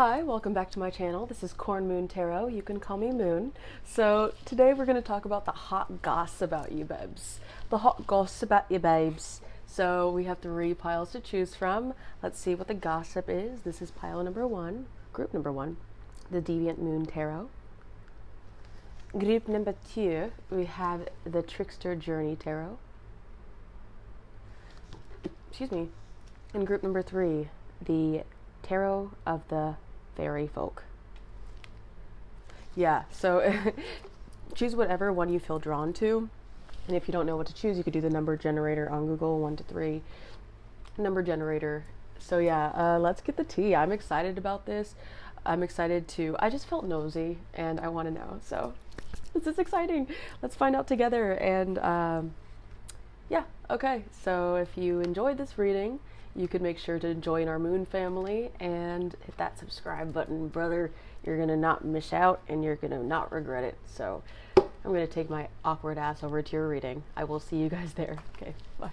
Hi, welcome back to my channel. This is Cornmoon Tarot. You can call me Moon. So today we're going to talk about the hot goss about you babes. The hot goss about you babes. So we have 3 piles to choose from. Let's see what the gossip is. This is pile number 1, group number 1, the Deviant Moon Tarot. Group number 2, we have the Trickster Journey Tarot. Excuse me. And group number 3, the Tarot of the Fairy Folk. Yeah, so choose whatever one you feel drawn to. And if you don't know what to choose, you could do the number generator on Google, 1 to 3, number generator. So yeah, let's get the tea. I'm excited about this. I'm excited to, I just felt nosy and I want to know. So this is exciting. Let's find out together. And yeah, okay. So if you enjoyed this reading, you could make sure to join our Moon family and hit that subscribe button, brother. You're going to not miss out and you're going to not regret it. So I'm going to take my awkward ass over to your reading. I will see you guys there. Okay, bye.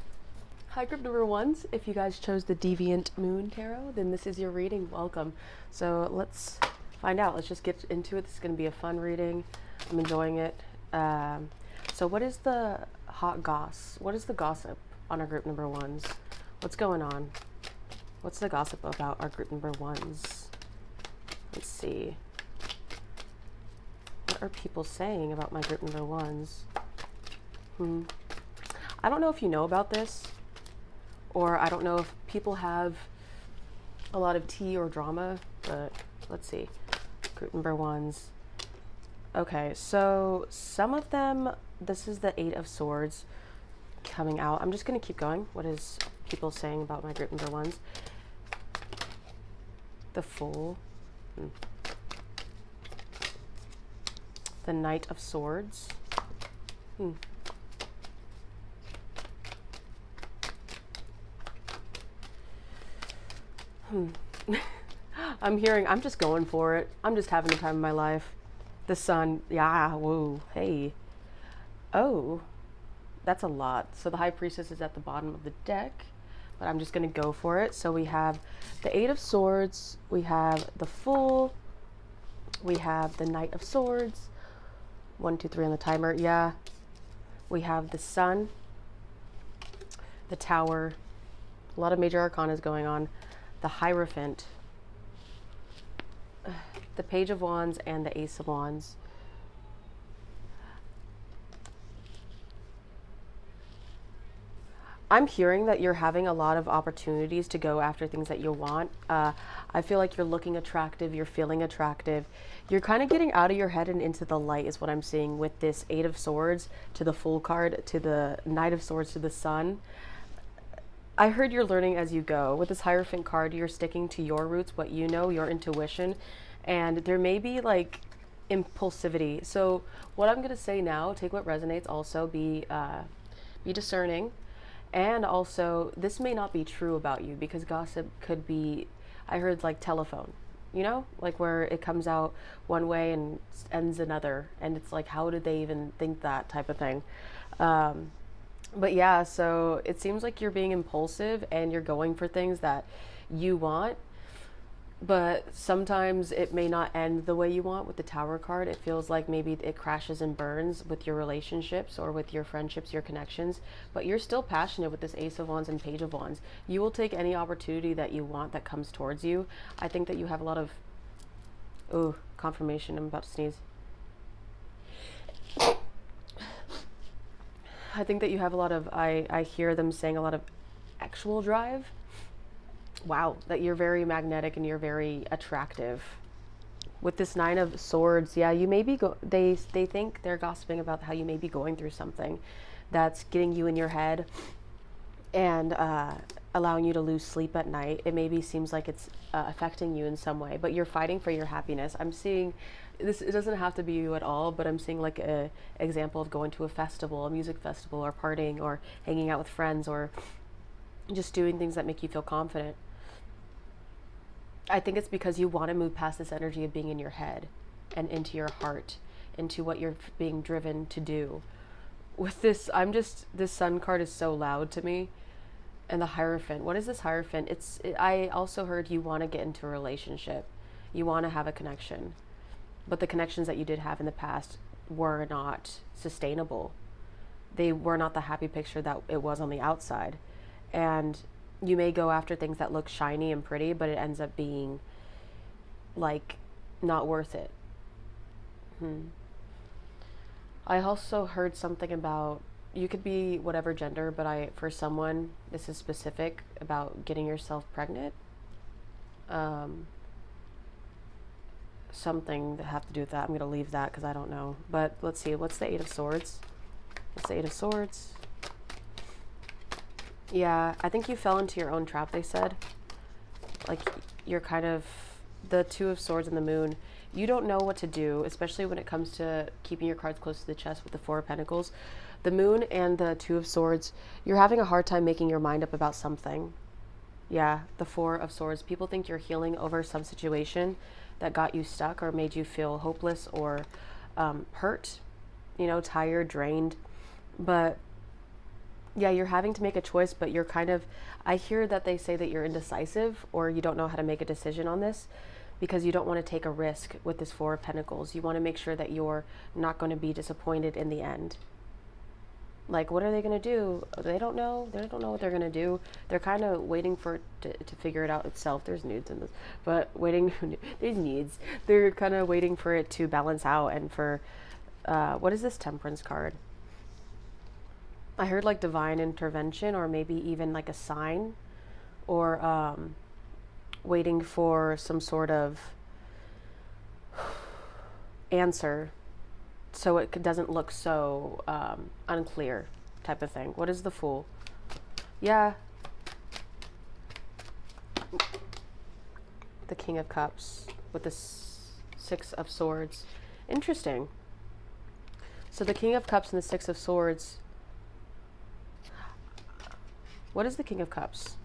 Hi, group number 1s. If you guys chose the Deviant Moon Tarot, then this is your reading. Welcome. So let's find out. Let's just get into it. This is going to be a fun reading. I'm enjoying it. So what is the hot goss? What is the gossip on our group number 1s? What's going on? What's the gossip about our group number 1s? Let's see. What are people saying about my group number 1s? I don't know if you know about this, or I don't know if people have a lot of tea or drama, but let's see. Group number 1s. Okay, so some of them, this is the 8 of Swords coming out. I'm just going to keep going. What is people saying about my group number 1s? The Fool. The Knight of Swords. I'm hearing, I'm just going for it. I'm just having the time of my life. The Sun. Yeah, whoa, hey. Oh, that's a lot. So the High Priestess is at the bottom of the deck, but I'm just going to go for it. So we have the 8 of Swords, we have the Fool, we have the Knight of Swords, 1, 2, 3 on the timer. Yeah, we have the Sun, the Tower, a lot of major arcanas going on, the Hierophant, the Page of Wands, and the Ace of Wands. I'm hearing that you're having a lot of opportunities to go after things that you want. I feel like you're looking attractive, you're feeling attractive. You're kind of getting out of your head and into the light is what I'm seeing with this 8 of Swords to the Fool card, to the Knight of Swords, to the Sun. I heard you're learning as you go. With this Hierophant card, you're sticking to your roots, what you know, your intuition, and there may be like impulsivity. So what I'm going to say now, take what resonates, also be discerning. And also, this may not be true about you because gossip could be, I heard like telephone, you know, like where it comes out one way and ends another. And it's like, how did they even think that type of thing? But yeah, so it seems like you're being impulsive and you're going for things that you want. But sometimes it may not end the way you want. With the Tower card, it feels like maybe it crashes and burns with your relationships or with your friendships, your connections, but you're still passionate with this Ace of Wands and Page of Wands. You will take any opportunity that you want that comes towards you. I think that you have a lot of, oh, confirmation, I'm about to sneeze. I think that you have a lot of, I hear them saying a lot of actual drive. Wow, that you're very magnetic and you're very attractive. With this 9 of Swords, yeah, you may be, they think they're gossiping about how you may be going through something that's getting you in your head and allowing you to lose sleep at night. It maybe seems like it's affecting you in some way, but you're fighting for your happiness. I'm seeing this, it doesn't have to be you at all, but I'm seeing like a example of going to a festival, a music festival, or partying, or hanging out with friends, or just doing things that make you feel confident. I think it's because you want to move past this energy of being in your head and into your heart, into what you're being driven to do. With this, this Sun card is so loud to me. And the Hierophant. What is this Hierophant? I also heard you want to get into a relationship. You want to have a connection. But the connections that you did have in the past were not sustainable. They were not the happy picture that it was on the outside. And you may go after things that look shiny and pretty, but it ends up being like not worth it. I also heard something about, you could be whatever gender, but for someone, this is specific about getting yourself pregnant. Something that have to do with that. I'm going to leave that because I don't know. But let's see. What's the Eight of Swords? What's the Eight of Swords? Yeah, I think you fell into your own trap, they said. Like, you're kind of... The Two of Swords and the Moon. You don't know what to do, especially when it comes to keeping your cards close to the chest with the Four of Pentacles. The Moon and the Two of Swords, you're having a hard time making your mind up about something. Yeah, the Four of Swords. People think you're healing over some situation that got you stuck or made you feel hopeless or hurt, tired, drained. But yeah, you're having to make a choice, but you're kind of, I hear that they say that you're indecisive or you don't know how to make a decision on this because you don't want to take a risk with this Four of Pentacles. You want to make sure that you're not going to be disappointed in the end. Like, what are they going to do? They don't know. They don't know what they're going to do. They're kind of waiting for it to figure it out itself. There's nudes in this, but there's needs. They're kind of waiting for it to balance out. And for, what is this Temperance card? I heard like divine intervention or maybe even like a sign or waiting for some sort of answer. So it doesn't look so unclear type of thing. What is the Fool? Yeah. The King of Cups with the Six of Swords. Interesting. So the King of Cups and the Six of Swords. What is the King of Cups?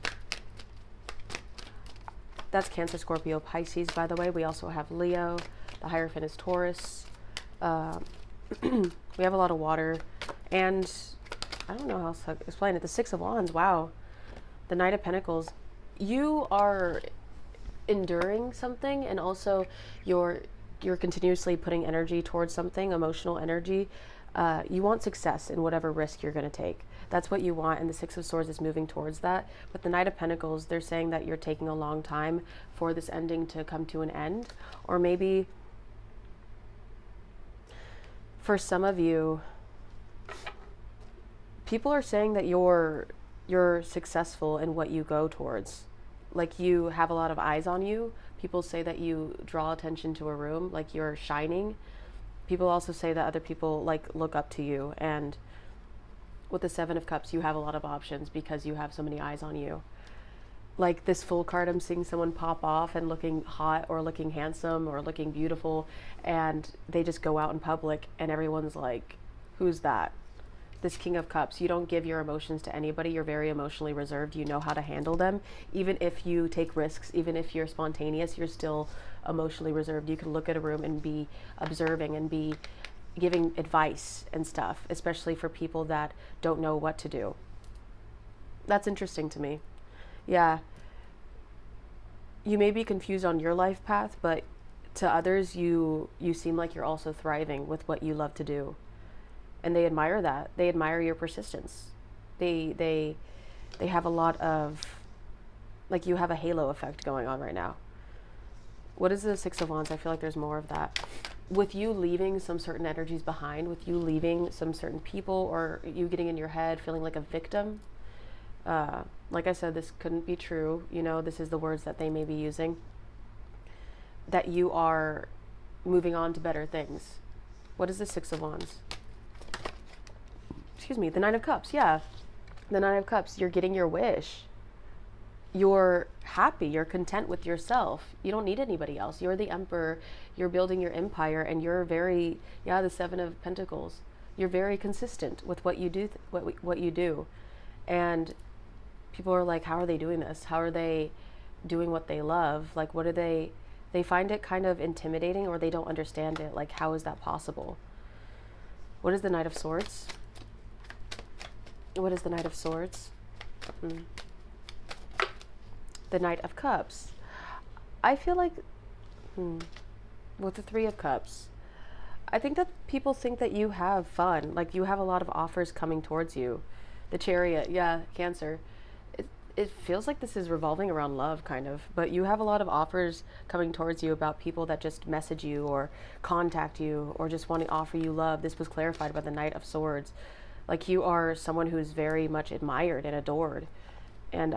That's Cancer, Scorpio, Pisces, by the way. We also have Leo. The Hierophant is Taurus. We have a lot of water, and I don't know how else to explain it. The Six of Wands, wow. The Knight of Pentacles. You are enduring something, and also you're continuously putting energy towards something, emotional energy. You want success in whatever risk you're going to take. That's what you want, and the Six of Swords is moving towards that. But the Knight of Pentacles, they're saying that you're taking a long time for this ending to come to an end, or maybe for some of you, people are saying that you're successful in what you go towards. Like, you have a lot of eyes on you. People say that you draw attention to a room, like you're shining. People also say that other people like look up to you. And with the Seven of Cups, you have a lot of options because you have so many eyes on you. Like this Fool card, I'm seeing someone pop off and looking hot or looking handsome or looking beautiful, and they just go out in public and everyone's like, who's that? This King of Cups, you don't give your emotions to anybody. You're very emotionally reserved. You know how to handle them. Even if you take risks, even if you're spontaneous, you're still emotionally reserved. You can look at a room and be observing and be giving advice and stuff, especially for people that don't know what to do. That's interesting to me. Yeah, you may be confused on your life path, but to others, you seem like you're also thriving with what you love to do. And they admire that. They admire your persistence. They have a lot of, like, you have a halo effect going on right now. What is the Six of Wands? I feel like there's more of that. With you leaving some certain energies behind, with you leaving some certain people, or you getting in your head, feeling like a victim. Like I said, this couldn't be true. This is the words that they may be using. That you are moving on to better things. What is the Six of Wands? Excuse me, the Nine of Cups. Yeah, the Nine of Cups. You're getting your wish. You're happy. You're content with yourself. You don't need anybody else. You're the Emperor. You're building your empire, and you're very, the Seven of Pentacles. You're very consistent with what you do. What you do. And people are like, how are they doing this? How are they doing what they love? Like, what are they find it kind of intimidating, or they don't understand it. Like, how is that possible? What is the Knight of Swords? What is the Knight of Swords? The Knight of Cups. I feel like With the Three of Cups, I think that people think that you have fun, like you have a lot of offers coming towards you. The Chariot, yeah, Cancer. It feels like this is revolving around love, kind of, but you have a lot of offers coming towards you about people that just message you or contact you or just want to offer you love. This was clarified by the Knight of Swords. Like you are someone who's very much admired and adored, and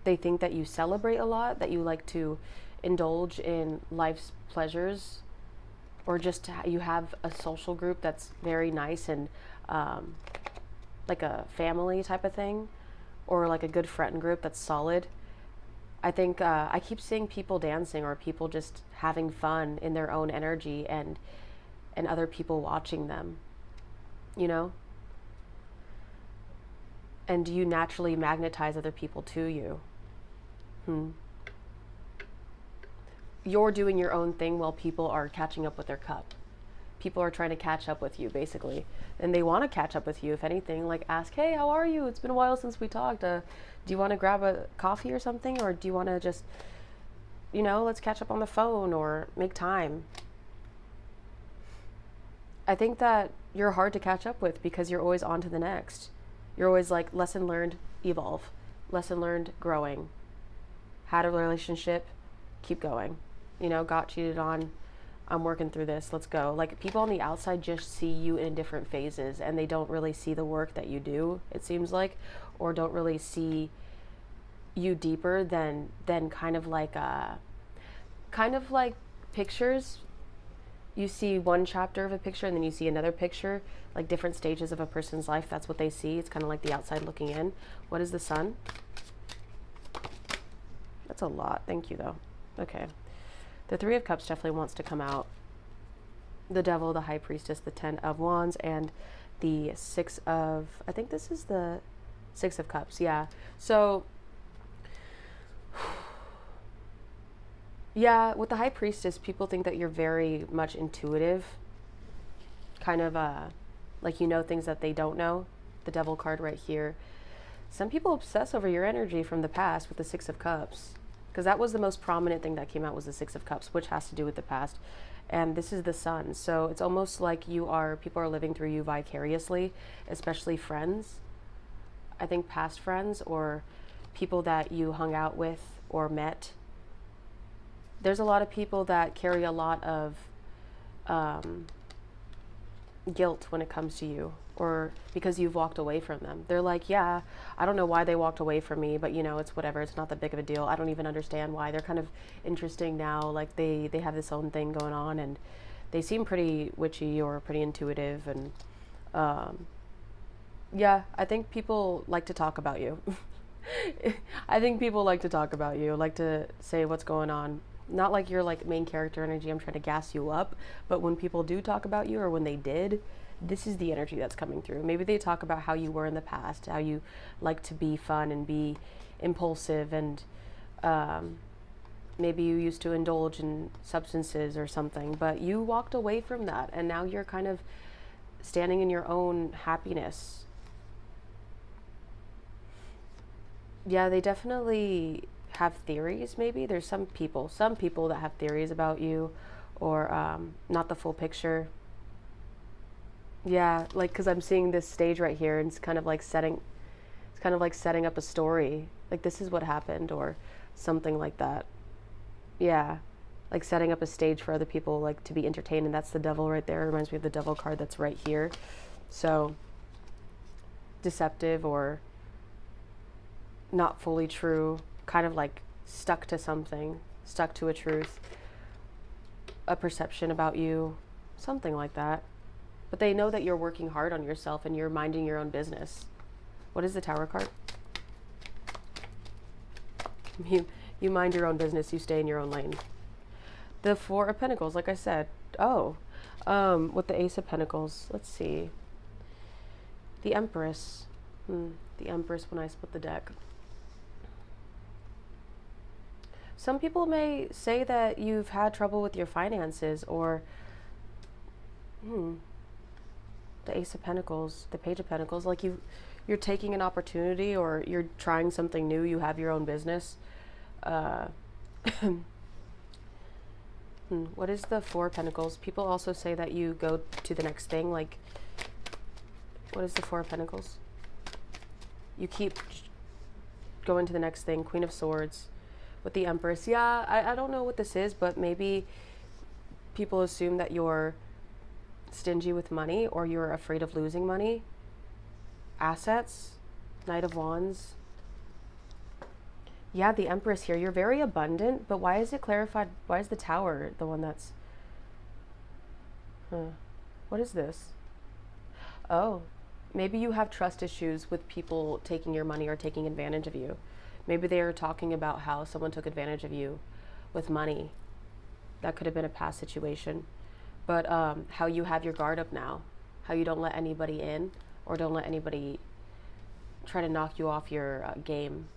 they think that you celebrate a lot, that you like to indulge in life's pleasures, or just you have a social group that's very nice and like a family type of thing, or like a good friend group that's solid. I think I keep seeing people dancing or people just having fun in their own energy, and other people watching them, you know? And you naturally magnetize other people to you. You're doing your own thing while people are catching up with their cup. People are trying to catch up with you, basically. And they want to catch up with you, if anything. Like, ask, hey, how are you? It's been a while since we talked. Do you want to grab a coffee or something? Or do you want to just, let's catch up on the phone or make time? I think that you're hard to catch up with because you're always on to the next. You're always like, lesson learned, evolve. Lesson learned, growing. Had a relationship, keep going. Got cheated on, I'm working through this, let's go. Like, people on the outside just see you in different phases and they don't really see the work that you do, it seems like, or don't really see you deeper than kind of like pictures. You see one chapter of a picture and then you see another picture, like different stages of a person's life. That's what they see. It's kind of like the outside looking in. What is the Sun? That's a lot. Thank you, though. Okay. The Three of Cups definitely wants to come out. The Devil, the High Priestess, the Ten of Wands, and the Six of... I think this is the Six of Cups, yeah. So, yeah, with the High Priestess, people think that you're very much intuitive. Kind of, like you know things that they don't know. The Devil card right here. Some people obsess over your energy from the past with the Six of Cups. Because that was the most prominent thing that came out, was the Six of Cups, which has to do with the past. And this is the Sun. So it's almost like people are living through you vicariously, especially friends. I think past friends or people that you hung out with or met. There's a lot of people that carry a lot of guilt when it comes to you, or because you've walked away from them. They're like, yeah, I don't know why they walked away from me, but it's whatever. It's not that big of a deal. I don't even understand why. They're kind of interesting now. Like they have this own thing going on, and they seem pretty witchy or pretty intuitive. And yeah, I think people like to talk about you. I think people like to talk about you, like to say what's going on. Not like you're like main character energy, I'm trying to gas you up, but when people do talk about you, or when they did, this is the energy that's coming through. Maybe they talk about how you were in the past, how you like to be fun and be impulsive, and maybe you used to indulge in substances or something, but you walked away from that, and now you're kind of standing in your own happiness. Yeah, they definitely have theories. Maybe there's some people that have theories about you, or not the full picture. Yeah, like, because I'm seeing this stage right here, and it's kind of like setting up a story, like this is what happened or something like that. Yeah, like setting up a stage for other people, like to be entertained. And that's the Devil right there. It reminds me of the Devil card that's right here. So deceptive or not fully true, kind of like stuck to something, stuck to a truth, a perception about you, something like that. But they know that you're working hard on yourself and you're minding your own business. What is the Tower card? You mind your own business, you stay in your own lane. The Four of Pentacles, like I said. Oh, with the Ace of Pentacles, let's see. The Empress. The Empress when I split the deck. Some people may say that you've had trouble with your finances, or the Ace of Pentacles, the Page of Pentacles, like you're taking an opportunity, or you're trying something new, you have your own business. What is the Four of Pentacles? People also say that you go to the next thing. Like, what is the Four of Pentacles? You keep going to the next thing. Queen of Swords with the Empress. Yeah, I don't know what this is, but maybe people assume that you're stingy with money or you're afraid of losing money. Assets. Knight of Wands. Yeah, the Empress here. You're very abundant, but why is it clarified? Why is the Tower the one that's... What is this? Oh, maybe you have trust issues with people taking your money or taking advantage of you. Maybe they are talking about how someone took advantage of you with money. That could have been a past situation. But how you have your guard up now. How you don't let anybody in or don't let anybody try to knock you off your game.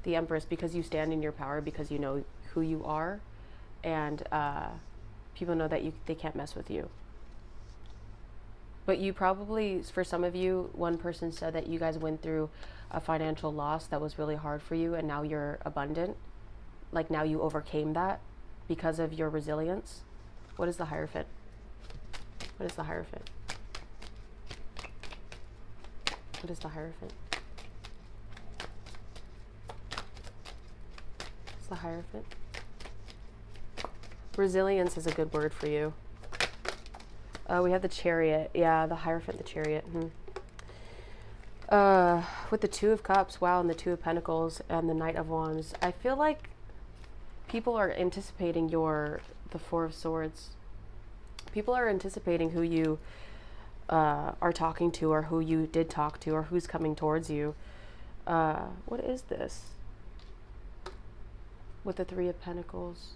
The Empress, because you stand in your power, because you know who you are, and people know that they can't mess with you. But you probably, for some of you, one person said that you guys went through a financial loss that was really hard for you, and now you're abundant. Like, now you overcame that because of your resilience. What is the Hierophant? What is the Hierophant? What is the Hierophant? The Hierophant. Resilience is a good word for you. We have the Chariot. Yeah, the Hierophant, the Chariot. With the Two of Cups, wow, and the Two of Pentacles and the Knight of Wands. I feel like people are anticipating the Four of Swords. People are anticipating who you are talking to, or who you did talk to, or who's coming towards you. What is this? With the Three of Pentacles.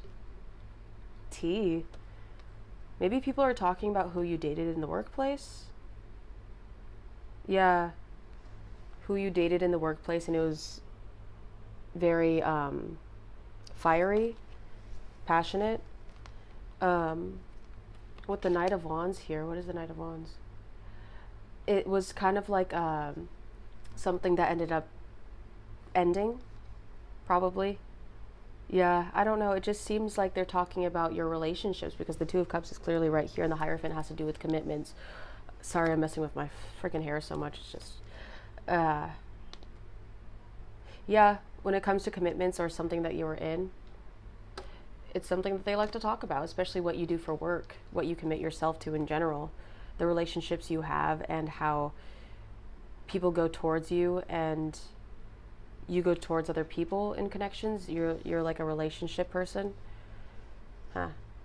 Tea. Maybe people are talking about who you dated in the workplace. Yeah. Who you dated in the workplace, and it was very fiery, passionate. With the Knight of Wands here, what is the Knight of Wands? It was kind of like something that ended up ending, probably. Yeah, I don't know. It just seems like they're talking about your relationships, because the Two of Cups is clearly right here, and the Hierophant has to do with commitments. Sorry, I'm messing with my freaking hair so much. It's just, yeah, when it comes to commitments or something that you were in, it's something that they like to talk about, especially what you do for work, what you commit yourself to in general, the relationships you have, and how people go towards you and you go towards other people in connections. You're like a relationship person.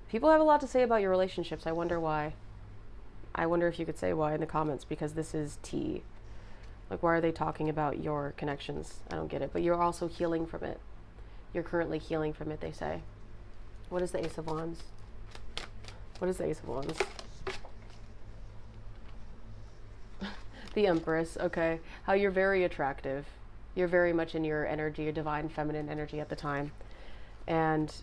People have a lot to say about your relationships. I wonder why. I wonder if you could say why in the comments, because this is tea. Like, why are they talking about your connections? I don't get it. But you're also healing from it. You're currently healing from it, they say. What is the Ace of Wands? What is the Ace of Wands? The Empress. Okay. How you're very attractive. You're very much in your energy, your divine feminine energy at the time. And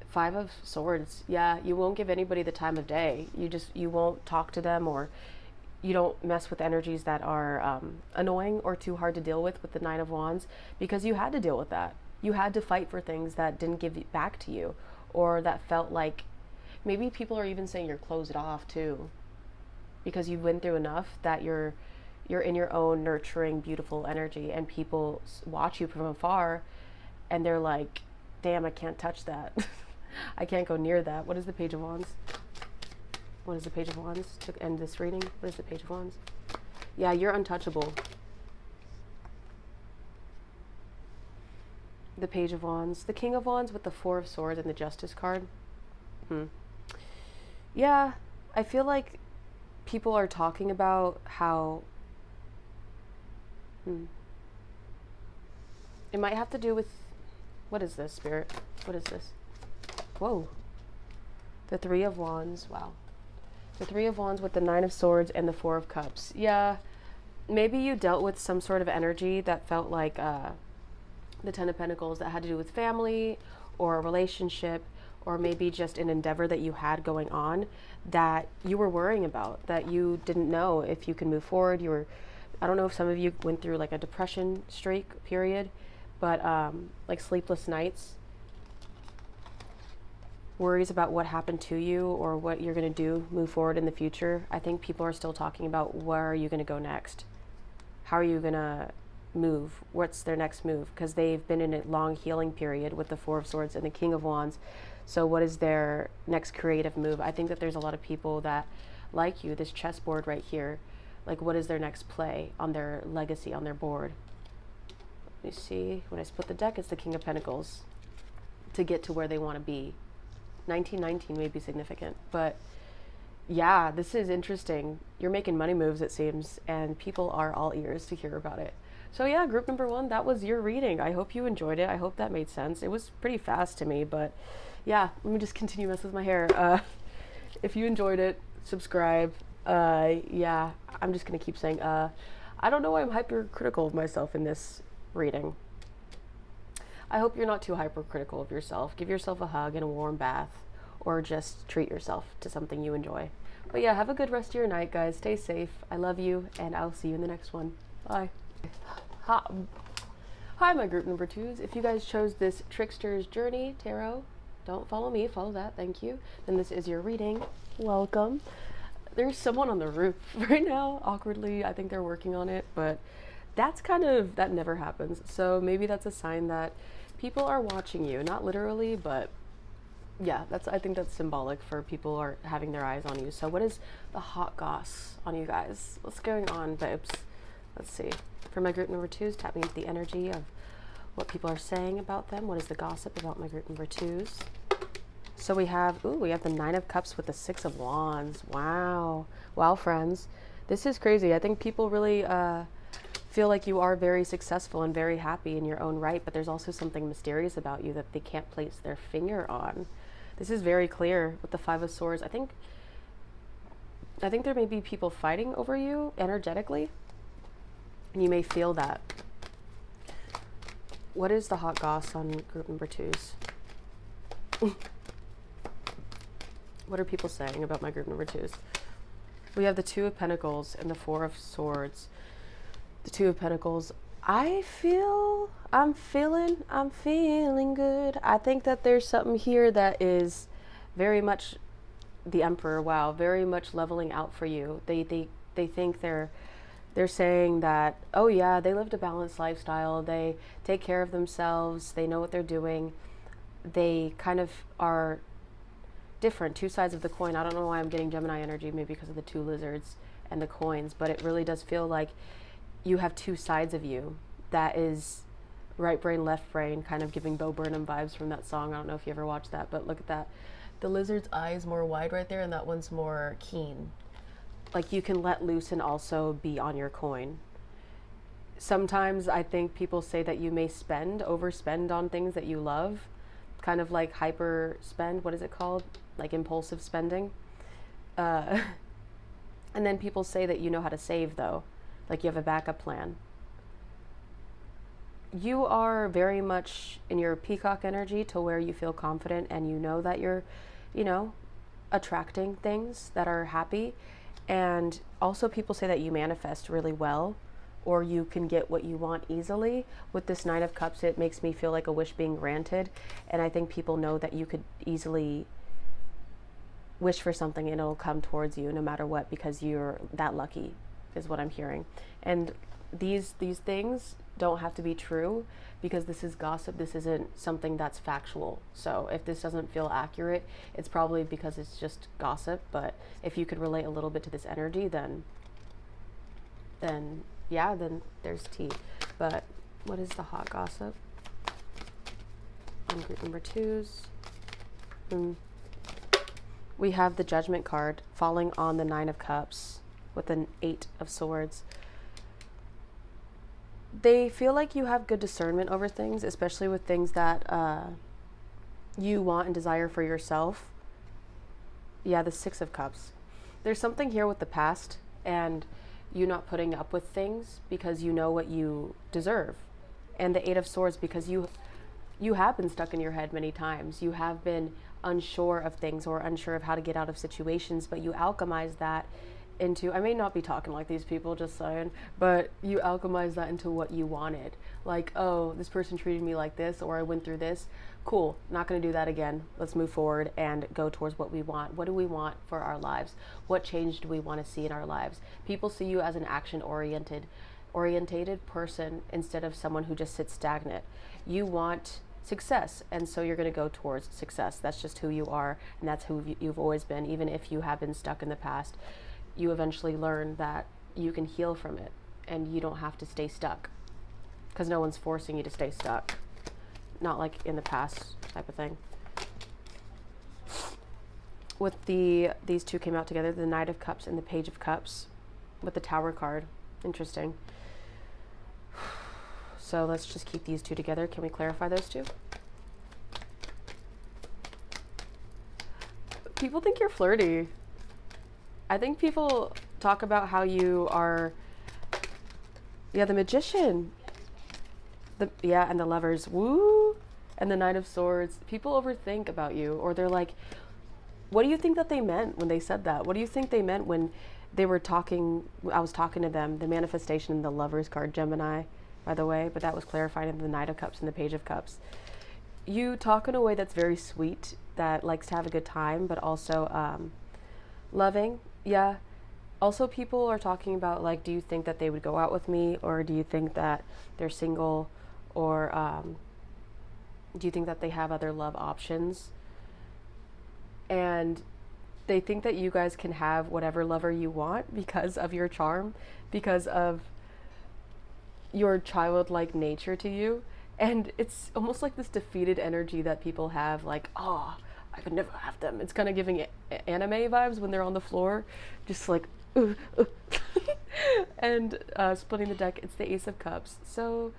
Five of Swords. Yeah, you won't give anybody the time of day. You won't talk to them, or you don't mess with energies that are annoying or too hard to deal with the Nine of Wands, because you had to deal with that. You had to fight for things that didn't give it back to you, or that felt like, maybe people are even saying you're closed off too, because you went through enough that you're in your own nurturing, beautiful energy, and people watch you from afar and they're like, damn, I can't touch that. I can't go near that. What is the Page of Wands? What is the Page of Wands to end this reading? What is the Page of Wands? Yeah, you're untouchable. The Page of Wands. The King of Wands with the Four of Swords and the Justice card. Yeah, I feel like people are talking about how it might have to do with, what is this, Spirit? What is this? Whoa. The Three of Wands. Wow. The Three of Wands with the Nine of Swords and the Four of Cups. Yeah, maybe you dealt with some sort of energy that felt like the Ten of Pentacles, that had to do with family or a relationship, or maybe just an endeavor that you had going on that you were worrying about, that you didn't know if you can move forward. I don't know if some of you went through like a depression streak period, but like sleepless nights. worries about what happened to you or what you're going to do move forward in the future. I think people are still talking about where are you going to go next? How are you going to move? What's their next move? Because they've been in a long healing period with the Four of Swords and the King of Wands. So what is their next creative move? I think that there's a lot of people that, like you, this chessboard right here, like what is their next play on their legacy, on their board? Let me see. When I split the deck, it's the King of Pentacles to get to where they want to be. 1919 may be significant, but yeah, this is interesting. You're making money moves, it seems, and people are all ears to hear about it. So yeah, group number 1, that was your reading. I hope you enjoyed it. I hope that made sense. It was pretty fast to me, but yeah, let me just continue messing with my hair. If you enjoyed it, subscribe. Yeah, I'm just gonna keep saying, I don't know why I'm hypercritical of myself in this reading. I hope you're not too hypercritical of yourself. Give yourself a hug and a warm bath, or just treat yourself to something you enjoy. But yeah, have a good rest of your night, guys. Stay safe. I love you, and I'll see you in the next one. Bye. Hi, my group number 2s. If you guys chose this Trickster's Journey Tarot, don't follow me, follow that, thank you. Then this is your reading. Welcome. There's someone on the roof right now, awkwardly. I think they're working on it, but that's that never happens. So maybe that's a sign that people are watching you, not literally, but yeah, I think that's symbolic for people are having their eyes on you. So what is the hot goss on you guys? What's going on, babes? Let's see. For my group number 2s, tap me into the energy of what people are saying about them. What is the gossip about my group number 2s? So we have the 9 of Cups with the 6 of Wands. Wow. Wow, friends. This is crazy. I think people really feel like you are very successful and very happy in your own right, but there's also something mysterious about you that they can't place their finger on. This is very clear with the 5 of Swords. I think there may be people fighting over you energetically, and you may feel that. What is the hot goss on group number 2s? What are people saying about my group number 2s? We have the 2 of Pentacles and the 4 of Swords. The 2 of Pentacles. I'm feeling good. I think that there's something here that is very much the Emperor. Wow, very much leveling out for you. They think they're saying that, oh yeah, they lived a balanced lifestyle. They take care of themselves. They know what they're doing. They kind of are different, 2 sides of the coin. I don't know why I'm getting Gemini energy, maybe because of the 2 lizards and the coins, but it really does feel like you have 2 sides of you. That is right brain, left brain, kind of giving Bo Burnham vibes from that song. I don't know if you ever watched that, but look at that. The lizard's eye is more wide right there, and that one's more keen. Like you can let loose and also be on your coin. Sometimes I think people say that you may overspend on things that you love, kind of like hyper spend. What is it called? Like impulsive spending. And then people say that you know how to save though. Like you have a backup plan. You are very much in your peacock energy to where you feel confident and you know that you're, attracting things that are happy. And also people say that you manifest really well, or you can get what you want easily. With this 9 of Cups, it makes me feel like a wish being granted. And I think people know that you could easily wish for something and it'll come towards you no matter what, because you're that lucky, is what I'm hearing. And these things don't have to be true, because this is gossip. This isn't something that's factual. So if this doesn't feel accurate, it's probably because it's just gossip. But if you could relate a little bit to this energy, then yeah, then there's tea. But what is the hot gossip on group number 2s? We have the Judgment card falling on the 9 of Cups with an 8 of Swords. They feel like you have good discernment over things, especially with things that you want and desire for yourself. Yeah, the 6 of Cups. There's something here with the past and you not putting up with things because you know what you deserve. And the 8 of Swords, because you have been stuck in your head many times. You have been unsure of things or unsure of how to get out of situations, but you alchemize that into, I may not be talking like these people, just saying, but you alchemize that into what you wanted. Like, oh, this person treated me like this, or I went through this. Cool, not going to do that again. Let's move forward and go towards what we want. What do we want for our lives? What change do we want to see in our lives? People see you as an action orientated person instead of someone who just sits stagnant. You want success, and so you're going to go towards success. That's just who you are, and that's who you've always been. Even if you have been stuck in the past, you eventually learn that you can heal from it, and you don't have to stay stuck, because no one's forcing you to stay stuck. Not like in the past type of thing. With these two came out together, the Knight of Cups and the Page of Cups, with the Tower card. Interesting. So let's just keep these two together. Can we clarify those two? People think you're flirty. I think people talk about how you are, yeah, the Magician. And the Lovers. Woo! And the Knight of Swords. People overthink about you, or they're like, what do you think that they meant when they said that? What do you think they meant when they were talking, I was talking to them? The manifestation in the Lovers card, Gemini, by the way, but that was clarified in the Knight of Cups and the Page of Cups. You talk in a way that's very sweet, that likes to have a good time, but also loving. Yeah. Also, people are talking about, like, do you think that they would go out with me, or do you think that they're single, or do you think that they have other love options? And they think that you guys can have whatever lover you want because of your charm, because of your childlike nature to you. And it's almost like this defeated energy that people have, like, oh, I could never have them. It's kind of giving anime vibes when they're on the floor, just like, and splitting the deck, it's the Ace of Cups. So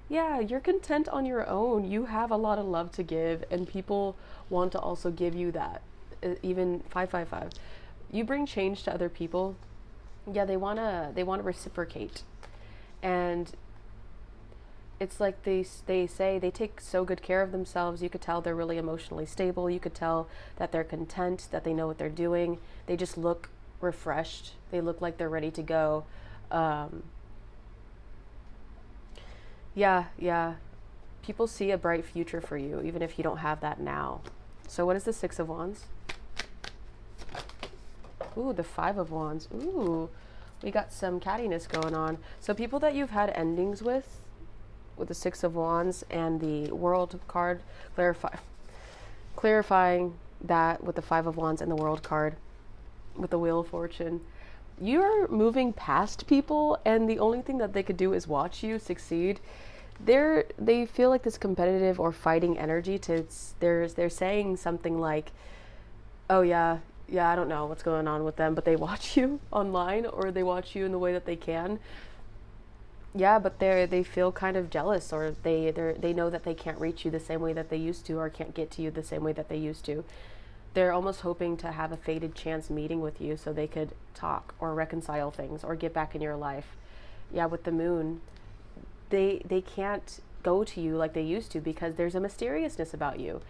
yeah, you're content on your own. You have a lot of love to give, and people want to also give you that. Even 555, you bring change to other people. Yeah, they wanna reciprocate, and it's like they say they take so good care of themselves. You could tell they're really emotionally stable. You could tell that they're content, that they know what they're doing. They just look refreshed. They look like they're ready to go. Yeah. People see a bright future for you, even if you don't have that now. So what is the Six of Wands? Ooh, the Five of Wands. Ooh, we got some cattiness going on. So people that you've had endings with the Six of Wands and the World card, clarifying that with the Five of Wands and the World card, with the Wheel of Fortune. You're moving past people, and the only thing that they could do is watch you succeed. They feel like this competitive or fighting energy they're saying something like, oh yeah, I don't know what's going on with them, but they watch you online, or they watch you in the way that they can. Yeah, but they feel kind of jealous, or they know that they can't reach you the same way that they used to, or can't get to you the same way that they used to. They're almost hoping to have a fated chance meeting with you so they could talk or reconcile things or get back in your life. Yeah, with the Moon, they can't go to you like they used to because there's a mysteriousness about you.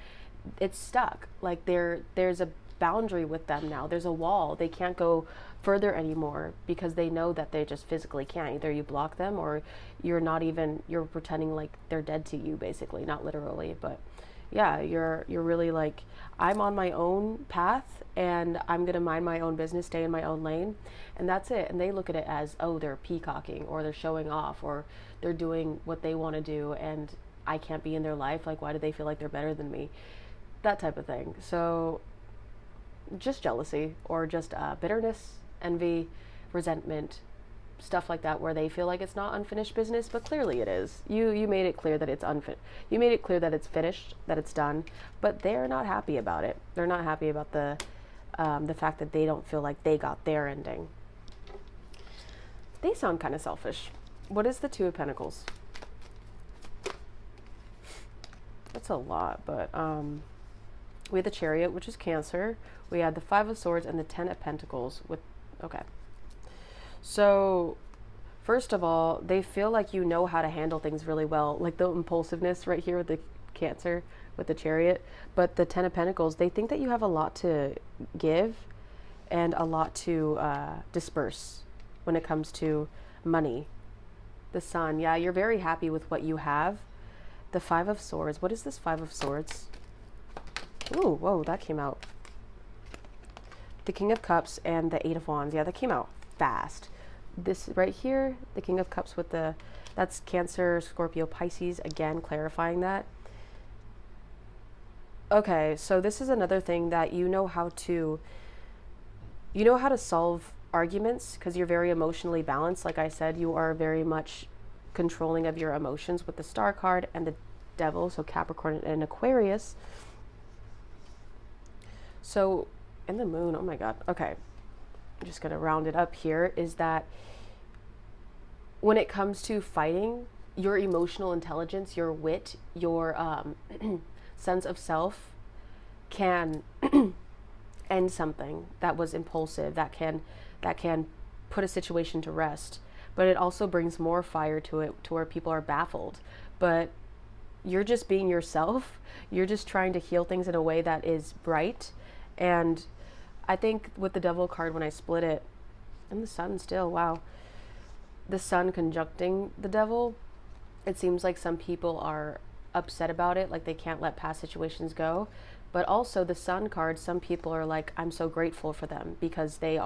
It's stuck. Like there's a boundary with them now. There's a wall. They can't go further anymore because they know that they just physically can't. Either you block them, or you're pretending like they're dead to you, basically. Not literally, but yeah, you're really like, I'm on my own path, and I'm gonna mind my own business, stay in my own lane, and that's it. And they look at it as, oh, they're peacocking, or they're showing off, or they're doing what they want to do, and I can't be in their life. Like, why do they feel like they're better than me? That type of thing. So just jealousy, or just bitterness, envy, resentment, stuff like that, where they feel like it's not unfinished business, but clearly it is. You made it clear that it's you made it clear that it's finished, that it's done, but they're not happy about it. They're not happy about the fact that they don't feel like they got their ending. They sound kind of selfish. What is the Two of Pentacles? That's a lot, but we had the Chariot, which is Cancer. We had the Five of Swords and the Ten of Pentacles with, okay. So, first of all, they feel like you know how to handle things really well. Like the impulsiveness right here with the Cancer, with the Chariot. But the Ten of Pentacles, they think that you have a lot to give. and a lot to disperse when it comes to money. The Sun, yeah, you're very happy with what you have. The Five of Swords, what is this Five of Swords? Ooh, whoa, that came out. The King of Cups and the Eight of Wands, yeah, that came out fast. This right here, the King of Cups with the, that's Cancer, Scorpio, Pisces, again, clarifying that. Okay, so this is another thing that you know how to solve arguments because you're very emotionally balanced. Like I said, you are very much controlling of your emotions with the Star card and the Devil, so Capricorn and Aquarius. So, and the Moon, oh my God, okay. I'm just going to round it up here, is that when it comes to fighting, your emotional intelligence, your wit, your sense of self can end something that was impulsive, that can put a situation to rest. But it also brings more fire to it, to where people are baffled. But you're just being yourself. You're just trying to heal things in a way that is bright. And I think with the Devil card, when I split it, and the Sun still, wow. The Sun conjuncting the Devil, it seems like some people are upset about it, like they can't let past situations go. But also the Sun card, some people are like, I'm so grateful for them because they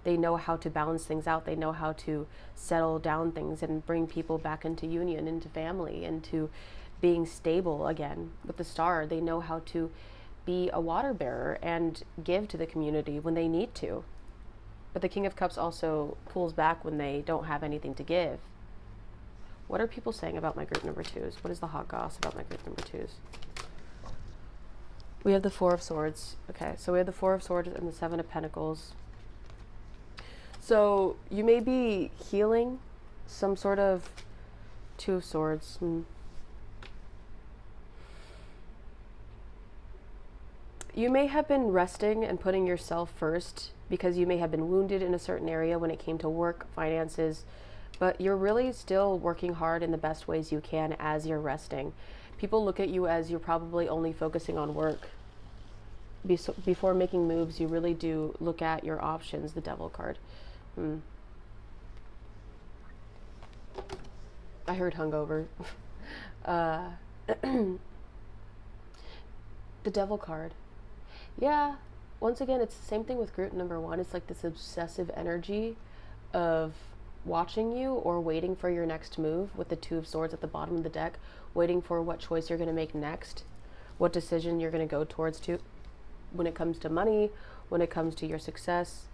know how to balance things out. They know how to settle down things and bring people back into union, into family, into being stable again. With the Star, they know how to be a water bearer and give to the community when they need to. But the King of Cups also pulls back when they don't have anything to give. What are people saying about my group number twos? What is the hot goss about my group number twos? We have the Four of Swords. Okay, so we have the Four of Swords and the Seven of Pentacles. So you may be healing some sort of Two of Swords. You may have been resting and putting yourself first because you may have been wounded in a certain area when it came to work, finances, but you're really still working hard in the best ways you can as you're resting. People look at you as you're probably only focusing on work. Before making moves, you really do look at your options, the Devil card. I heard hungover. The Devil card. Yeah, once again, it's the same thing with group number one. It's like this obsessive energy of watching you or waiting for your next move with the Two of Swords at the bottom of the deck, waiting for what choice you're going to make next, what decision you're going to go towards to when it comes to money, when it comes to your success.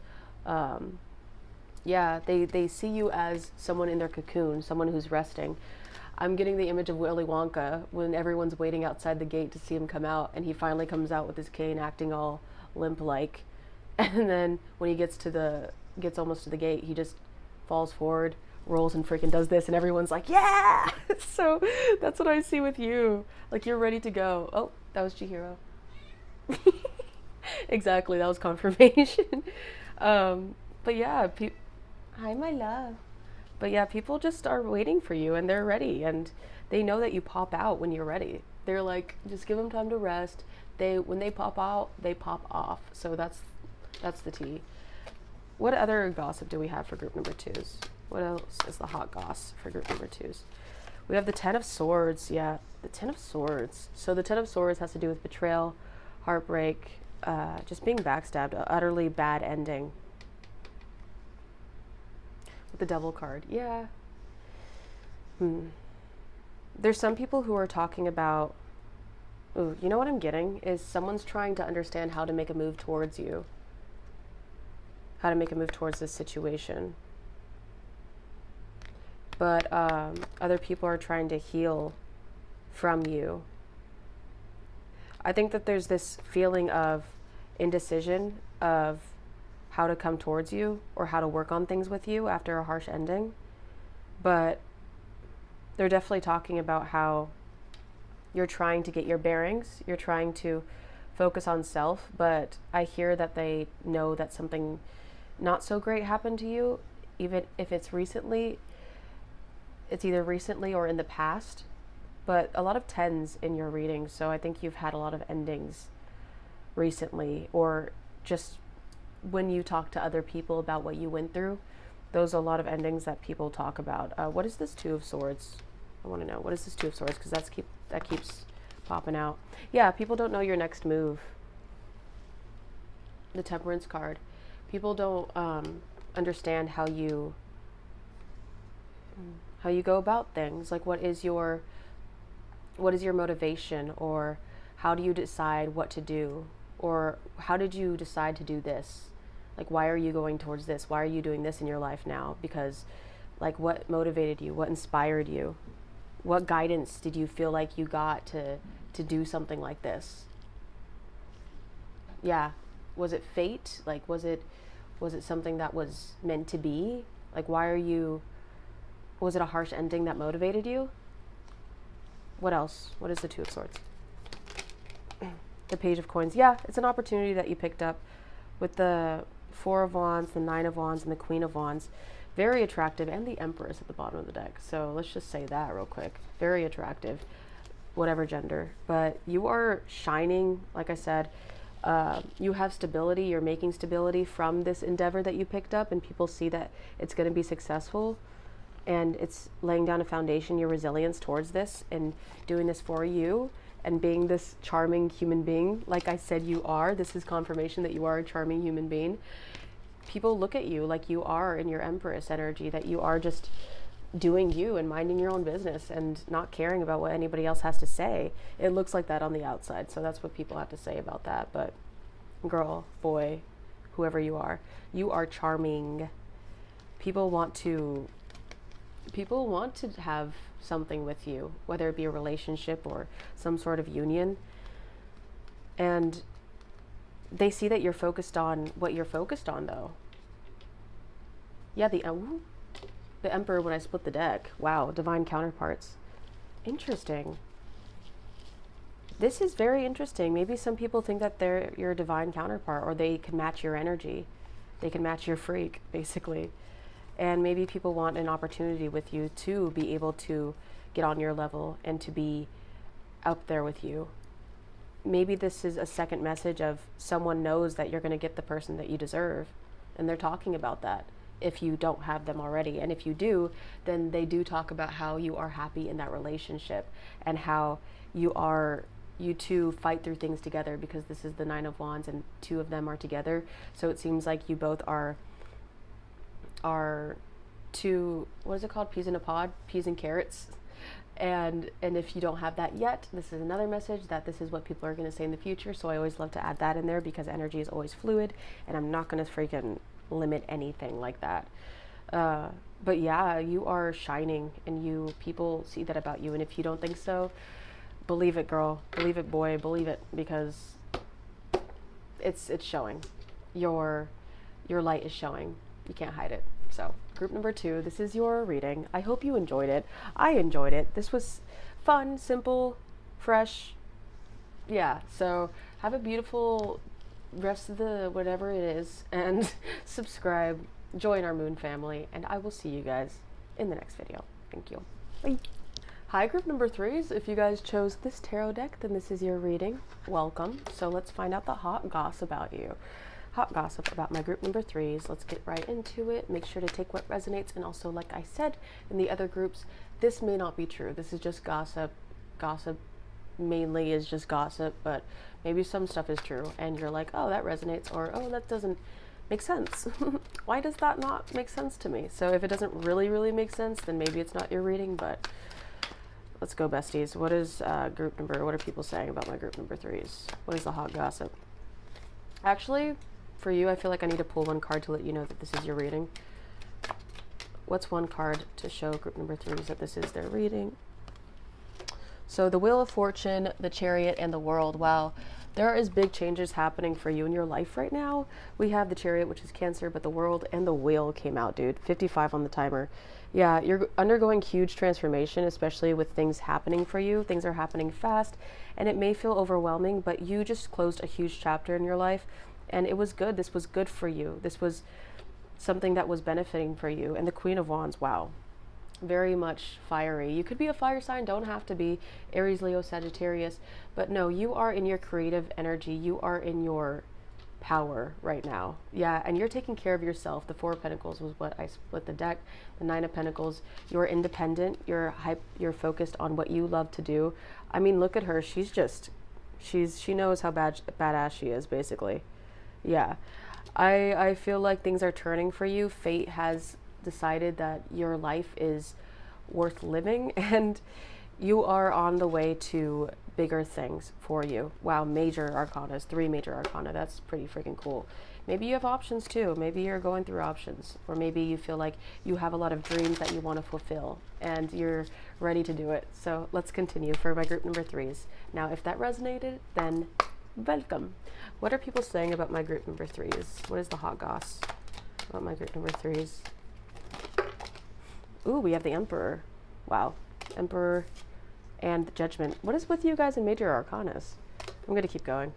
Yeah, they see you as someone in their cocoon, someone who's resting. I'm getting the image of Willy Wonka when everyone's waiting outside the gate to see him come out, and he finally comes out with his cane acting all limp-like. And then when he gets almost to the gate, he just falls forward, rolls and freaking does this, and everyone's like, yeah! So that's what I see with you. Like, you're ready to go. Oh, that was Chihiro. Exactly, that was confirmation. But yeah, hi, my love. But yeah, people just are waiting for you and they're ready, and they know that you pop out when you're ready. They're like, just give them time to rest. When they pop out, they pop off. So that's the tea. What other gossip do we have for group number twos? What else is the hot goss for group number twos? We have the Ten of Swords. Yeah, the Ten of Swords. So the Ten of Swords has to do with betrayal, heartbreak, just being backstabbed, an utterly bad ending. With the Devil card. Yeah. There's some people who are talking about, ooh, you know what I'm getting? Is someone's trying to understand how to make a move towards you. How to make a move towards this situation. But other people are trying to heal from you. I think that there's this feeling of indecision of how to come towards you or how to work on things with you after a harsh ending. But they're definitely talking about how you're trying to get your bearings, you're trying to focus on self, but I hear that they know that something not so great happened to you, even if it's recently. It's either recently or in the past, but a lot of tens in your reading, so I think you've had a lot of endings recently, or just when you talk to other people about what you went through, those are a lot of endings that people talk about. What is this Two of Swords? I want to know. What is this Two of Swords? Because that keeps popping out. Yeah, people don't know your next move. The Temperance card. People don't understand how you go about things. Like, what is your motivation, or how do you decide what to do, or how did you decide to do this? Like, why are you going towards this? Why are you doing this in your life now? Because, like, what motivated you? What inspired you? What guidance did you feel like you got to do something like this? Yeah. Was it fate? Like, was it something that was meant to be? Like, was it a harsh ending that motivated you? What else? What is the Two of Swords? The Page of Coins. Yeah, it's an opportunity that you picked up with the Four of Wands, the Nine of Wands, and the Queen of Wands. Very attractive, and the Empress at the bottom of the deck. So let's just say that real quick. Very attractive, whatever gender. But you are shining, like I said. You have stability. You're making stability from this endeavor that you picked up, and people see that it's going to be successful. And it's laying down a foundation, your resilience towards this, and doing this for you, and being this charming human being. Like I said, you are. This is confirmation that you are a charming human being. People look at you like you are in your Empress energy, that you are just doing you and minding your own business and not caring about what anybody else has to say. It looks like that on the outside, so that's what people have to say about that. But girl, boy, whoever you are charming. People want to have something with you, whether it be a relationship or some sort of union, and they see that you're focused on what you're focused on, though. Yeah, the Emperor when I split the deck. Wow, divine counterparts. Interesting. This is very interesting. Maybe some people think that they're your divine counterpart, or they can match your energy. They can match your freak, basically. And maybe people want an opportunity with you to be able to get on your level and to be up there with you. Maybe this is a second message of someone knows that you're going to get the person that you deserve, and they're talking about that if you don't have them already. And if you do, then they do talk about how you are happy in that relationship, and how you two fight through things together, because this is the Nine of Wands and two of them are together. So it seems like you both are two, what is it called? Peas in a pod? Peas and carrots. And if you don't have that yet, this is another message that this is what people are going to say in the future. So I always love to add that in there, because energy is always fluid, and I'm not going to freaking limit anything like that. But yeah, you are shining, and people see that about you. And if you don't think so, believe it, girl. Believe it, boy. Believe it, because it's showing. Your light is showing. You can't hide it. So group number 2, this is your reading. I hope you enjoyed it. I enjoyed it. This was fun, simple, fresh. Yeah, so have a beautiful rest of the whatever it is, and subscribe, join our moon family, and I will see you guys in the next video. Thank you. Bye. Hi, group number 3s. If you guys chose this tarot deck, then this is your reading. Welcome. So let's find out the hot gossip about you. Hot gossip about my group number 3s. Let's get right into it. Make sure to take what resonates, and also, like I said in the other groups, this may not be true. This is just gossip. Gossip mainly is just gossip, but maybe some stuff is true, and you're like, oh, that resonates, or oh, that doesn't make sense. Why does that not make sense to me? So if it doesn't really make sense, then maybe it's not your reading. But let's go, besties. What is what are people saying about my group number 3s? What is the hot gossip? Actually, for you, I feel like I need to pull one card to let you know that this is your reading. What's one card to show group number 3s that this is their reading? So the Wheel of Fortune, the Chariot, and the World. Wow, there is big changes happening for you in your life right now. We have the Chariot, which is Cancer, but the World and the Wheel came out, dude. 55 on the timer. Yeah, you're undergoing huge transformation, especially with things happening for you. Things are happening fast, and it may feel overwhelming, but you just closed a huge chapter in your life, and it was good. This was good for you. This was something that was benefiting for you. And the Queen of Wands, wow. Very much fiery. You could be a fire sign, don't have to be Aries, Leo, Sagittarius, but no, you are in your creative energy. You are in your power right now. Yeah, and you're taking care of yourself. The Four of Pentacles was what I split the deck. The Nine of Pentacles, you're independent. You're focused on what you love to do. I mean, look at her. She knows how badass she is, basically. Yeah. I feel like things are turning for you. Fate has decided that your life is worth living, and you are on the way to bigger things for you. Wow, major arcanas, 3 major arcana. That's pretty freaking cool. Maybe you have options too. Maybe you're going through options, or maybe you feel like you have a lot of dreams that you want to fulfill and you're ready to do it. So let's continue for my group number 3s. Now, if that resonated, then welcome. What are people saying about my group number 3s? What is the hot goss about my group number 3s? Ooh, we have the Emperor. Wow. Emperor and the Judgment. What is with you guys in major arcanas? I'm going to keep going.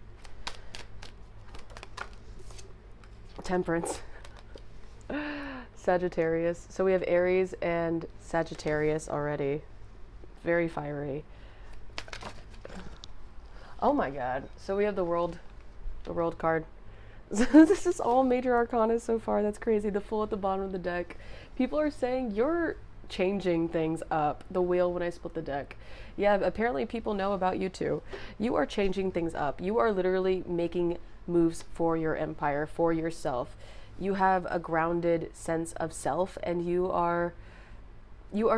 Temperance. Sagittarius. So we have Aries and Sagittarius already. Very fiery. Oh my god. So we have the World card. This is all major arcana so far. That's crazy. The Fool at the bottom of the deck. People are saying you're changing things up. The Wheel when I split the deck. Yeah, apparently people know about you too. You are changing things up. You are literally making moves for your empire, for yourself. You have a grounded sense of self, and you are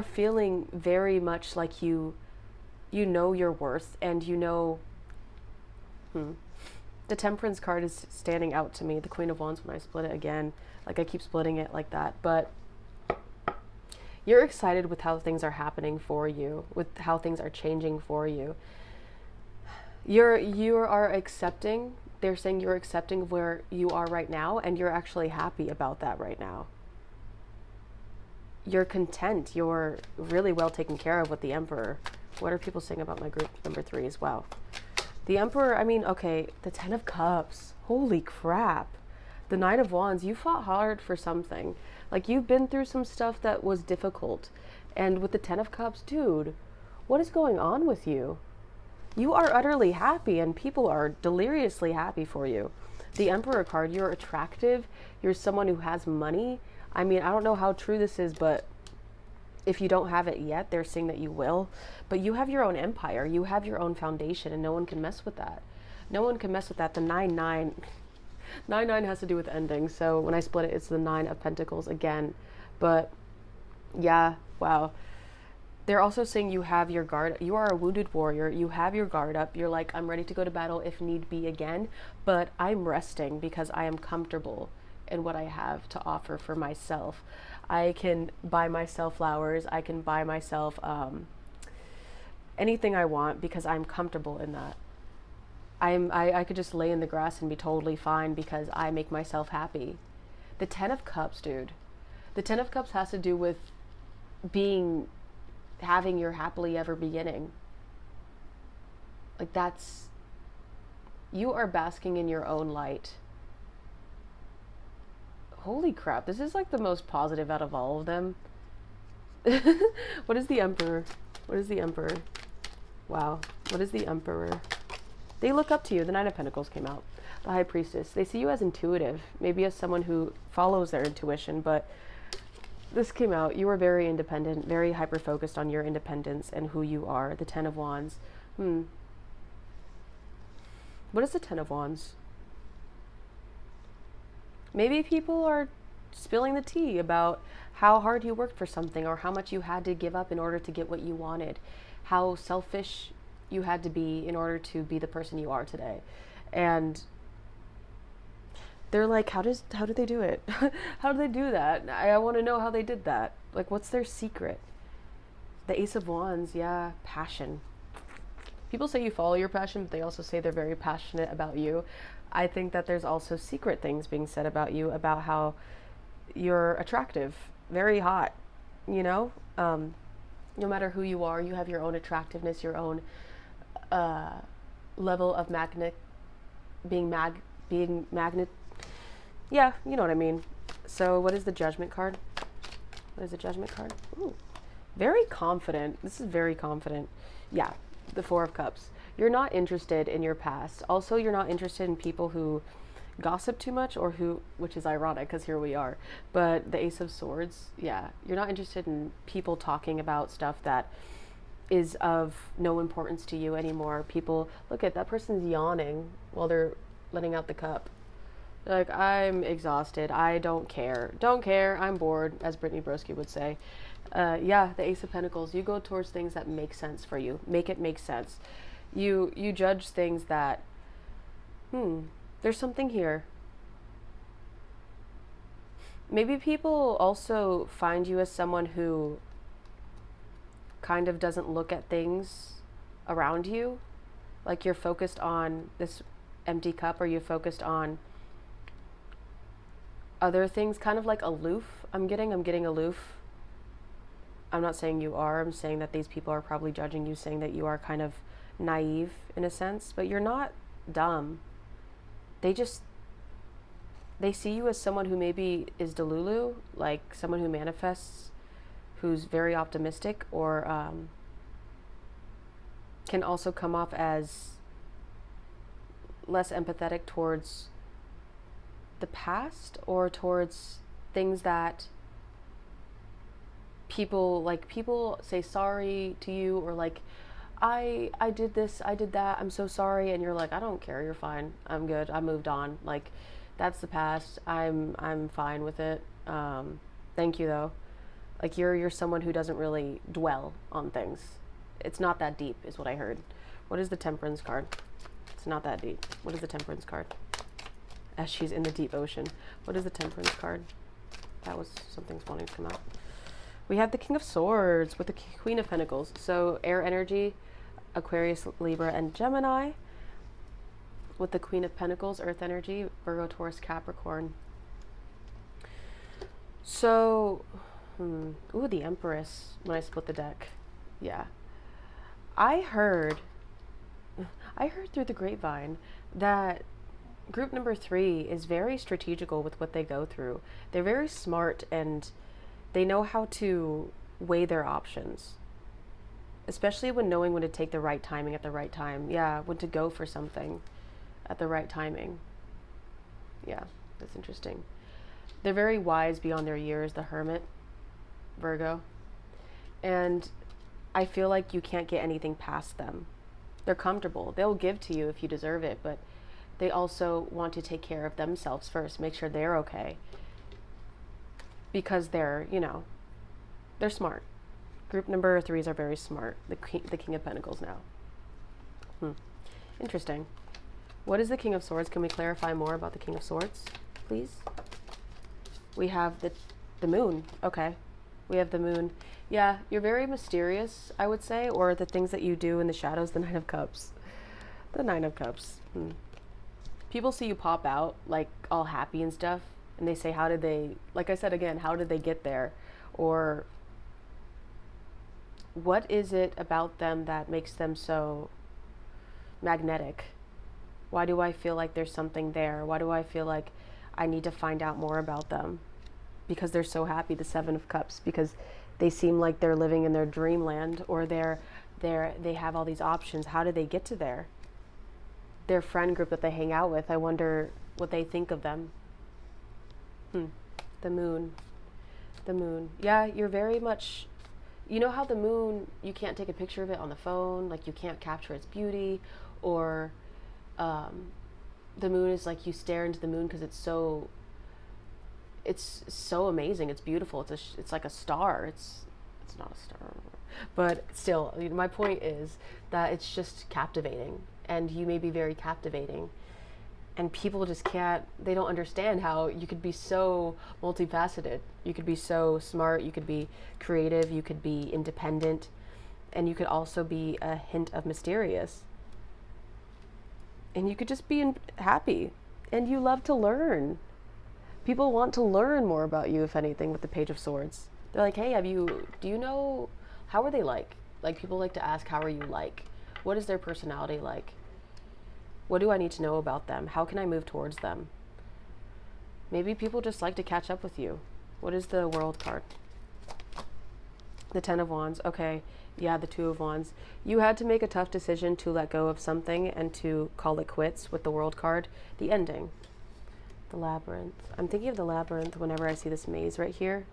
feeling very much like you know your worth, and you know the Temperance card is standing out to me. The Queen of Wands when I split it again. Like I keep splitting it like that, but you're excited with how things are happening for you, with how things are changing for you. You are accepting. They're saying you're accepting of where you are right now, and you're actually happy about that right now. You're content. You're really well taken care of with the Emperor. What are people saying about my group number 3s? Wow. The Emperor, I mean, okay, the 10 of Cups. Holy crap. The Knight of Wands, you fought hard for something. Like, you've been through some stuff that was difficult. And with the 10 of Cups, dude, what is going on with you? You are utterly happy, and people are deliriously happy for you. The Emperor card, you're attractive. You're someone who has money. I mean, I don't know how true this is, but if you don't have it yet, they're saying that you will. But you have your own empire. You have your own foundation, and no one can mess with that. No one can mess with that. The 9-9 has to do with ending. So when I split it, it's the 9 of Pentacles again. But yeah, wow. They're also saying you have your guard. You are a wounded warrior. You have your guard up. You're like, I'm ready to go to battle if need be again. But I'm resting because I am comfortable in what I have to offer for myself. I can buy myself flowers. I can buy myself anything I want because I'm comfortable in that. I could just lay in the grass and be totally fine because I make myself happy. The 10 of Cups, dude. The 10 of Cups has to do with having your happily ever beginning. Like, that's, you are basking in your own light. Holy crap, this is like the most positive out of all of them. What is the Emperor? What is the Emperor? Wow. What is the Emperor? They look up to you. The 9 of Pentacles came out. The High Priestess. They see you as intuitive, maybe as someone who follows their intuition, but this came out. You are very independent, very hyper-focused on your independence and who you are. The 10 of Wands. What is the 10 of Wands? Maybe people are spilling the tea about how hard you worked for something, or how much you had to give up in order to get what you wanted. How selfish you had to be in order to be the person you are today. And they're like, how do they do it? How do they do that? I want to know how they did that. Like, what's their secret? The Ace of Wands, yeah, passion. People say you follow your passion, but they also say they're very passionate about you. I think that there's also secret things being said about you, about how you're attractive, very hot, you know? No matter who you are, you have your own attractiveness, your own level of being magnet. Yeah, you know what I mean. So what is the Judgment card? What is the Judgment card? Ooh, very confident. This is very confident. Yeah, the 4 of Cups. You're not interested in your past. Also, you're not interested in people who gossip too much, or who, which is ironic because here we are. But the Ace of Swords, yeah, you're not interested in people talking about stuff that is of no importance to you anymore. People, look at that person's yawning while they're letting out the cup. They're like, I'm exhausted. I don't care. Don't care. I'm bored, as Brittany Broski would say. Yeah, the Ace of Pentacles. You go towards things that make sense for you. Make it make sense. You judge things that, there's something here. Maybe people also find you as someone who kind of doesn't look at things around you. Like you're focused on this empty cup, or you're focused on other things, kind of like aloof. I'm getting aloof. I'm not saying you are. I'm saying that these people are probably judging you, saying that you are kind of naive in a sense, but you're not dumb. They see you as someone who maybe is delulu, like someone who manifests, who's very optimistic, or can also come off as less empathetic towards the past, or towards things that people say sorry to you, or like, I did this, I did that, I'm so sorry, and you're like, I don't care, you're fine, I'm good, I moved on, like, that's the past, I'm fine with it, thank you though. Like you're someone who doesn't really dwell on things. It's not that deep is what I heard. What is the Temperance card? It's not that deep. What is the Temperance card? As she's in the deep ocean. What is the Temperance card? That was something's wanting to come out. We have the King of Swords with the Queen of Pentacles. So air energy, Aquarius, Libra, and Gemini. With the Queen of Pentacles, earth energy, Virgo, Taurus, Capricorn. So, ooh, the Empress, when I split the deck. Yeah. I heard through the grapevine that group number 3 is very strategical with what they go through. They're very smart, and they know how to weigh their options, especially when knowing when to take the right timing at the right time. Yeah, when to go for something at the right timing. Yeah, that's interesting. They're very wise beyond their years, the Hermit, Virgo. And I feel like you can't get anything past them. They're comfortable. They'll give to you if you deserve it, but they also want to take care of themselves first, make sure they're okay. Because they're, they're smart. Group number 3s are very smart. The King of Pentacles now. Interesting. What is the King of Swords? Can we clarify more about the King of Swords, please? We have the Moon. Okay. We have the Moon. Yeah, you're very mysterious, I would say, or the things that you do in the shadows, the Nine of Cups. The Nine of Cups. People see you pop out, like, all happy and stuff, and they say, how did they, like I said again, how did they get there? Or what is it about them that makes them so magnetic? Why do I feel like there's something there? Why do I feel like I need to find out more about them? Because they're so happy, the Seven of Cups, because they seem like they're living in their dreamland, or they have all these options. How do they get to there? Their friend group that they hang out with, I wonder what they think of them. The Moon. The Moon. Yeah, you're very much, you know how the moon, you can't take a picture of it on the phone, like you can't capture its beauty, or the moon is like, you stare into the moon because it's so amazing, it's beautiful, it's like a star, it's not a star, but still, my point is that it's just captivating, and you may be very captivating, and people just they don't understand how you could be so multifaceted. You could be so smart, you could be creative, you could be independent, and you could also be a hint of mysterious. And you could just be happy, and you love to learn. People want to learn more about you, if anything, with the Page of Swords. They're like, hey, do you know, how are they like? Like, people like to ask, how are you like? What is their personality like? What do I need to know about them? How can I move towards them? Maybe people just like to catch up with you. What is the World card? The Ten of Wands. Okay. Yeah, the Two of Wands. You had to make a tough decision to let go of something and to call it quits with the World card. The ending. The labyrinth. I'm thinking of the labyrinth whenever I see this maze right here,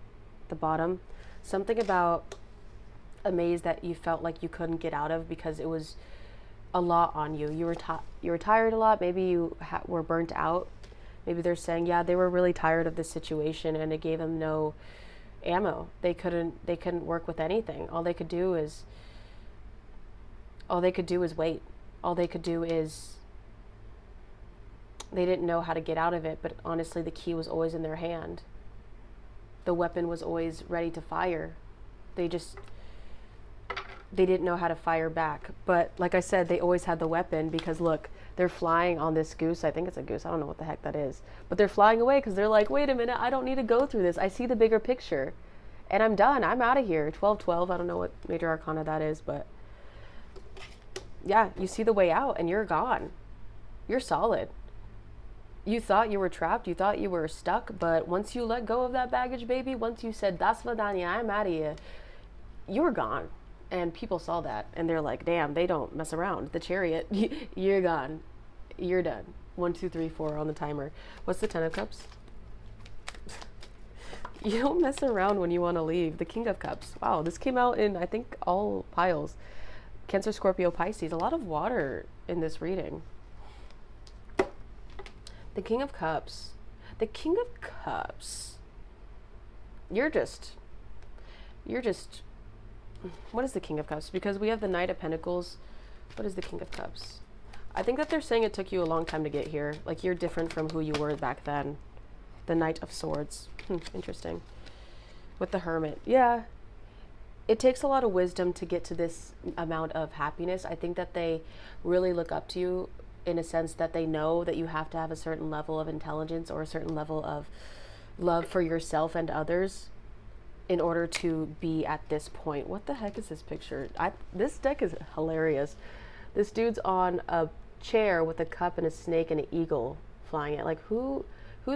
the bottom. Something about a maze that you felt like you couldn't get out of because it was a lot on you. You were tired a lot. Maybe you were burnt out. Maybe they're saying, yeah, they were really tired of this situation and it gave them no ammo. They couldn't work with anything. All they could do is wait. All they could do is, they didn't know how to get out of it, but honestly the key was always in their hand. The weapon was always ready to fire. They didn't know how to fire back. But like I said, they always had the weapon because look, they're flying on this goose. I think it's a goose. I don't know what the heck that is. But they're flying away because they're like, wait a minute, I don't need to go through this. I see the bigger picture. And I'm done. I'm out of here. 12-12. I don't know what major arcana that is, but yeah, you see the way out and you're gone. You're solid. You thought you were trapped. You thought you were stuck. But once you let go of that baggage, baby, once you said, das vidanya, I'm out of here, you were gone. And people saw that and they're like, damn, they don't mess around. The Chariot, you're gone. You're done. 1, 2, 3, 4 on the timer. What's the 10 of Cups? You don't mess around when you want to leave. The King of Cups. Wow, this came out in, I think, all piles. Cancer, Scorpio, Pisces. A lot of water in this reading. The King of Cups. The King of Cups. You're just, what is the King of Cups? Because we have the Knight of Pentacles. What is the King of Cups? I think that they're saying it took you a long time to get here. Like you're different from who you were back then. The Knight of Swords. Interesting. With the Hermit. Yeah. It takes a lot of wisdom to get to this amount of happiness. I think that they really look up to you in a sense that they know that you have to have a certain level of intelligence or a certain level of love for yourself and others in order to be at this point. What the heck is this picture? This deck is hilarious. This dude's on a chair with a cup and a snake and an eagle flying it. Like who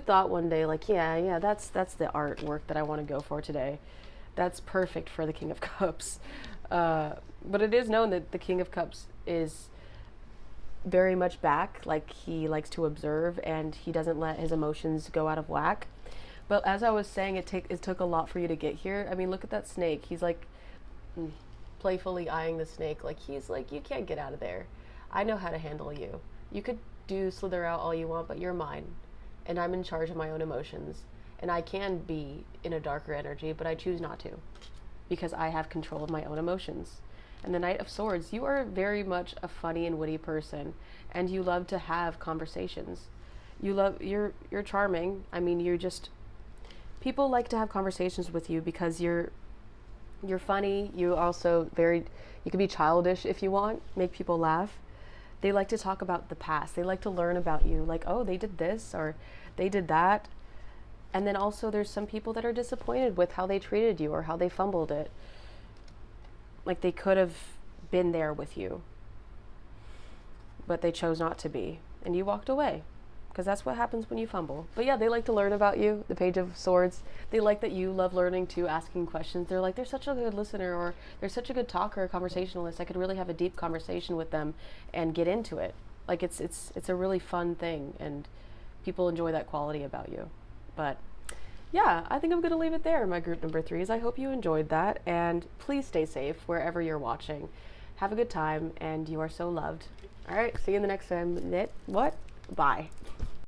thought one day like, yeah, that's the artwork that I want to go for today. That's perfect for the King of Cups. But it is known that the King of Cups is very much back, like he likes to observe and he doesn't let his emotions go out of whack. But as I was saying, it took a lot for you to get here. I mean, look at that snake. He's like playfully eyeing the snake. Like he's like, you can't get out of there. I know how to handle you. You could slither out all you want, but you're mine. And I'm in charge of my own emotions. And I can be in a darker energy, but I choose not to. Because I have control of my own emotions. And the Knight of Swords, you are very much a funny and witty person. And you love to have conversations. You're charming. I mean, people like to have conversations with you because you're funny. You also you can be childish if you want, make people laugh. They like to talk about the past. They like to learn about you. Like, oh, they did this or they did that. And then also there's some people that are disappointed with how they treated you or how they fumbled it. Like they could have been there with you, but they chose not to be. And you walked away. Because that's what happens when you fumble. But yeah, they like to learn about you, the Page of Swords. They like that you love learning too, asking questions. They're like, they're such a good listener, or they're such a good talker, conversationalist. I could really have a deep conversation with them and get into it. Like it's a really fun thing, and people enjoy that quality about you. But yeah, I think I'm going to leave it there, my group number 3s. I hope you enjoyed that, and please stay safe wherever you're watching. Have a good time, and you are so loved. All right, see you in the next time. Bye.